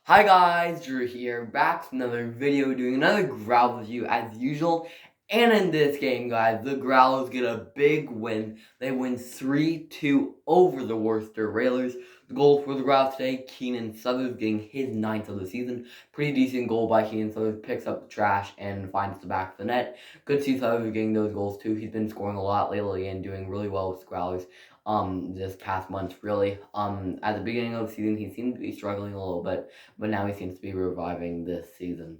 Hi guys, Drew here, back with another video, doing another Growl review as usual. And in this game, guys, the Growlers get a big win. They win 3-2 over the Worcester Railers. The goal for the Growlers today, Keenan Suthers getting his 9th of the season. Pretty decent goal by Keenan Suthers, picks up the trash and finds the back of the net. Good to see Suthers getting those goals too. He's been scoring a lot lately and doing really well with the Growlers. This past month, really. At the beginning of the season, he seemed to be struggling a little bit, but now he seems to be reviving this season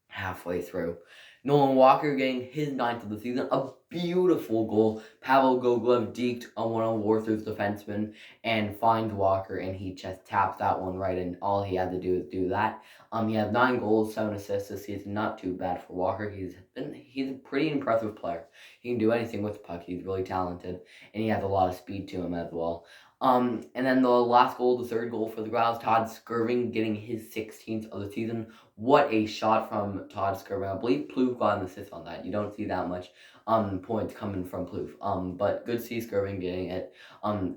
halfway through. Nolan Walker getting his 9th of the season. A beautiful goal. Pavel Goglev deked on one of Worcster's defensemen and finds Walker, and he just taps that one right in. All he had to do is do that. He has 9 goals, 7 assists this season. Not too bad for Walker. He's a pretty impressive player. He can do anything with the puck. He's really talented, and he has a lot of speed to him as well. And then the last goal, the third goal for the Growls, Todd Skirving getting his 16th of the season. What a shot from Todd Skirving. I believe Plouffe got an assist on that. You don't see that much points coming from Plouffe. But good to see Skirving getting it.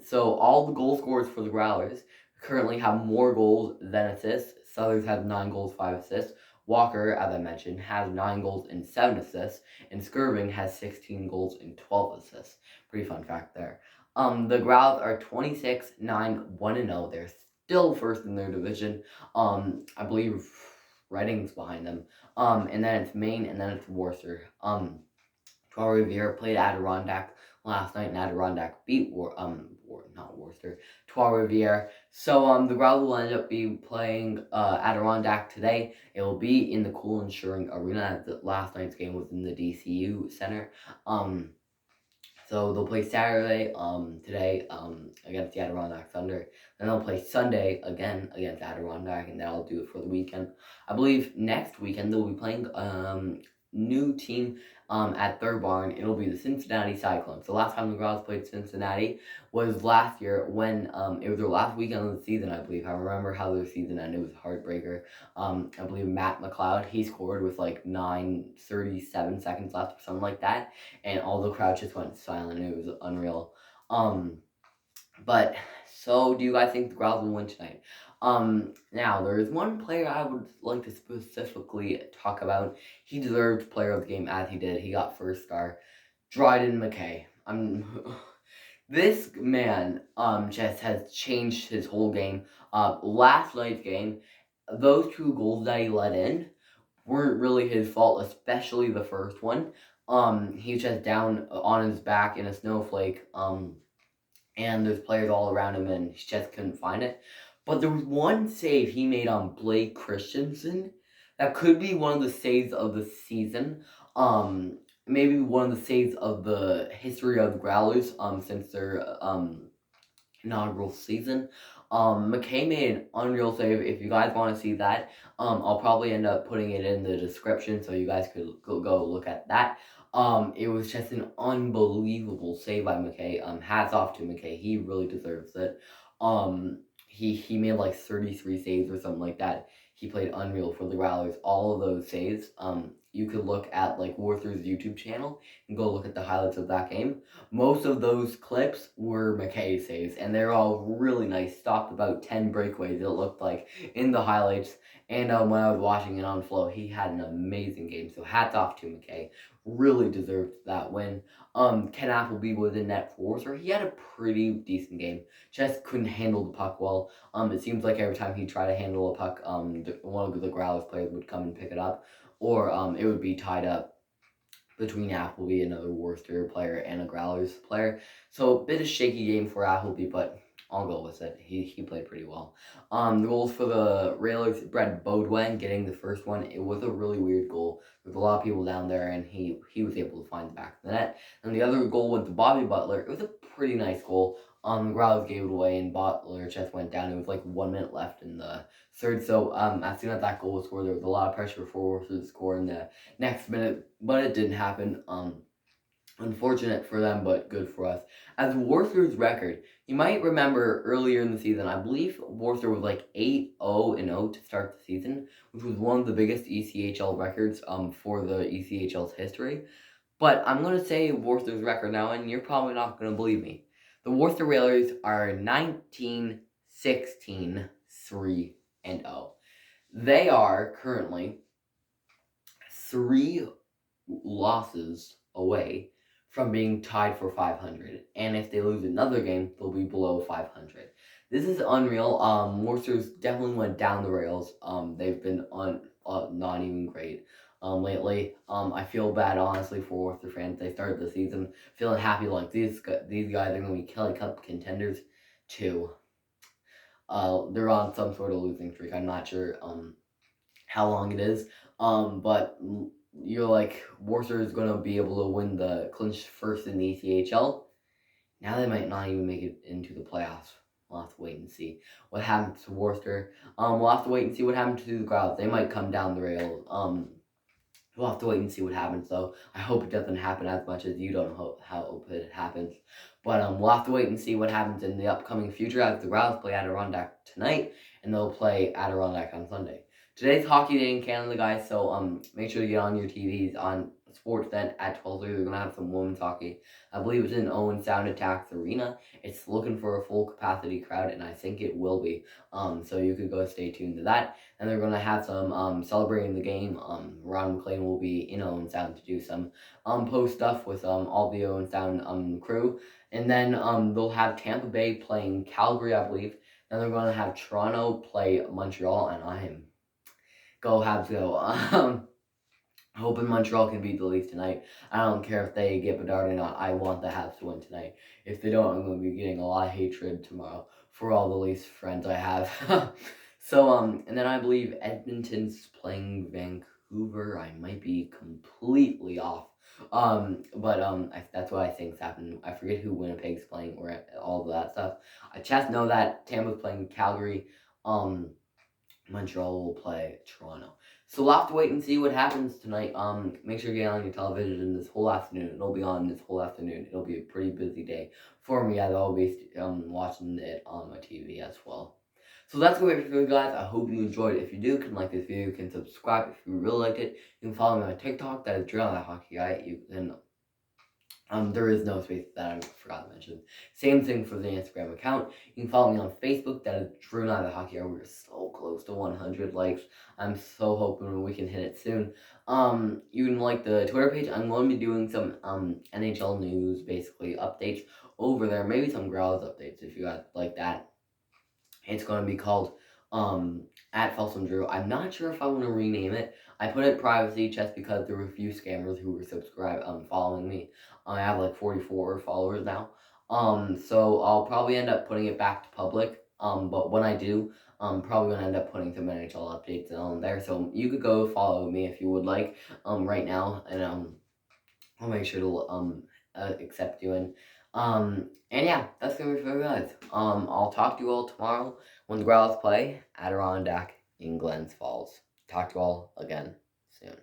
So all the goal scorers for the Growlers currently have more goals than assists. Suthers has 9 goals, 5 assists. Walker, as I mentioned, has 9 goals and 7 assists. And Skirving has 16 goals and 12 assists. Pretty fun fact there. The Growls are 26-9-1-0. They're still first in their division. I believe Reading's behind them. And then it's Maine, and then it's Worcester. Trois-Rivières played Adirondack last night, and Adirondack beat not Worcester, Trois-Rivières. So the Growls will end up playing Adirondack today. It will be in the Cool Insuring Arena. Last night's game was in the DCU Center. So they'll play Saturday, today, against the Adirondack Thunder. Then they'll play Sunday again against Adirondack, and that'll do it for the weekend. I believe next weekend they'll be playing new team at Third Barn. It'll be the Cincinnati Cyclones. The last time the Growls played Cincinnati was last year when it was their last weekend of the season, I believe. I remember how their season ended. It was a heartbreaker. I believe Matt McLeod, he scored with like 9:37 seconds left or something like that, and all the crowd just went silent. It was unreal. But so do you guys think the Growls will win tonight? Now there is one player I would like to specifically talk about. He deserved player of the game as he did. He got first star. Dryden McKay. This man just has changed his whole game. Last night's game, those 2 goals that he let in weren't really his fault, especially the first one. He was just down on his back in a snowflake. And there's players all around him, and he just couldn't find it. But there was one save he made on Blake Christensen that could be one of the saves of the season. Maybe one of the saves of the history of the Growlers, since their inaugural season. McKay made an unreal save. If you guys want to see that, I'll probably end up putting it in the description so you guys could go look at that. It was just an unbelievable save by McKay. Hats off to McKay. He really deserves it. He made like 33 saves or something like that. He played unreal for the Growlers. All of those saves. You could look at like Worcster's YouTube channel and go look at the highlights of that game. Most of those clips were McKay saves, and they're all really nice. Stopped about 10 breakaways, it looked like, in the highlights. And when I was watching it on Flow, he had an amazing game. So hats off to McKay. Really deserved that win. Ken Appleby was in net for Worcester. He had a pretty decent game. Just couldn't handle the puck well. It seems like every time he tried to handle a puck, one of the Growlers players would come and pick it up, or it would be tied up between Appleby, another Worcester player, and a Growlers player. So a bit of shaky game for Appleby, but I'll go with it. He played pretty well. The goals for the Railers, Brett Bodwin getting the first one. It was a really weird goal. There's a lot of people down there, and he was able to find the back of the net. And the other goal went to Bobby Butler. It was a pretty nice goal. The Growlers gave it away, and Butler just went down. It was like 1 minute left in the third. So as soon as that goal was scored, there was a lot of pressure for Worcester to score in the next minute, but it didn't happen. Unfortunate for them, but good for us. As Worcester's record, you might remember earlier in the season, I believe Worcester was like 8-0-0 to start the season, which was one of the biggest ECHL records for the ECHL's history. But I'm going to say Worcester's record now, and you're probably not going to believe me. The Worcester Railers are 19-16-3-0. They are currently 3 losses away from being tied for 500, and if they lose another game, they'll be below 500. This is unreal. Worcester's definitely went down the rails. They've been not even great lately. I feel bad honestly for Worcester fans. They started the season feeling happy like these guys are going to be Kelly Cup contenders too. They're on some sort of losing streak. I'm not sure how long it is. But you're like, Worcester is going to be able to win the clinch first in the ECHL. Now they might not even make it into the playoffs. We'll have to wait and see what happens to Worcester. We'll have to wait and see what happens to the Grouts. They might come down the rail. We'll have to wait and see what happens, though. I hope it doesn't happen as much as you don't hope it happens. But we'll have to wait and see what happens in the upcoming future as the Grouts play Adirondack tonight, and they'll play Adirondack on Sunday. Today's hockey day in Canada, guys, so make sure to get on your TVs on Sportsnet at 12:30. We're going to have some women's hockey. I believe it's in Owen Sound Attacks Arena. It's looking for a full capacity crowd, and I think it will be. So you could go stay tuned to that. And they're going to have some celebrating the game. Ron McLean will be in Owen Sound to do some post stuff with all the Owen Sound crew. And then they'll have Tampa Bay playing Calgary, I believe. Then they're going to have Toronto play Montreal, and I'm go Habs go. Hoping Montreal can beat the Leafs tonight. I don't care if they get Bedard or not. I want the Habs to win tonight. If they don't, I'm going to be getting a lot of hatred tomorrow for all the Leafs friends I have. So, and then I believe Edmonton's playing Vancouver. I might be completely off. But that's what I think's happening. I forget who Winnipeg's playing or all of that stuff. I just know that Tampa's playing Calgary. Montreal will play Toronto. So we'll have to wait and see what happens tonight. Make sure you get on your television this whole afternoon. It'll be on this whole afternoon. It'll be a pretty busy day for me as I'll be watching it on my TV as well. So that's what it for you guys. I hope you enjoyed it. If you do, you can like this video, you can subscribe if you really liked it. You can follow me on TikTok. That is Drill, that hockey guy. You can there is no space that I forgot to mention. Same thing for the Instagram account. You can follow me on Facebook. That is Drew Not the Hockey Guy. We're so close to 100 likes. I'm so hoping we can hit it soon. You can like the Twitter page. I'm going to be doing some NHL news, basically updates over there. Maybe some Growls updates if you guys like that. It's going to be called at Felsom Drew. I'm not sure if I want to rename it. I put it privacy just because there were a few scammers who were following me. I have like 44 followers now. So I'll probably end up putting it back to public. But when I do, I'm probably gonna end up putting some NHL updates on there. So you could go follow me if you would like. Right now, and I'll make sure to accept you in. And yeah, that's gonna be for you guys. I'll talk to you all tomorrow when the Growls play Adirondack in Glens Falls. Talk to you all again soon.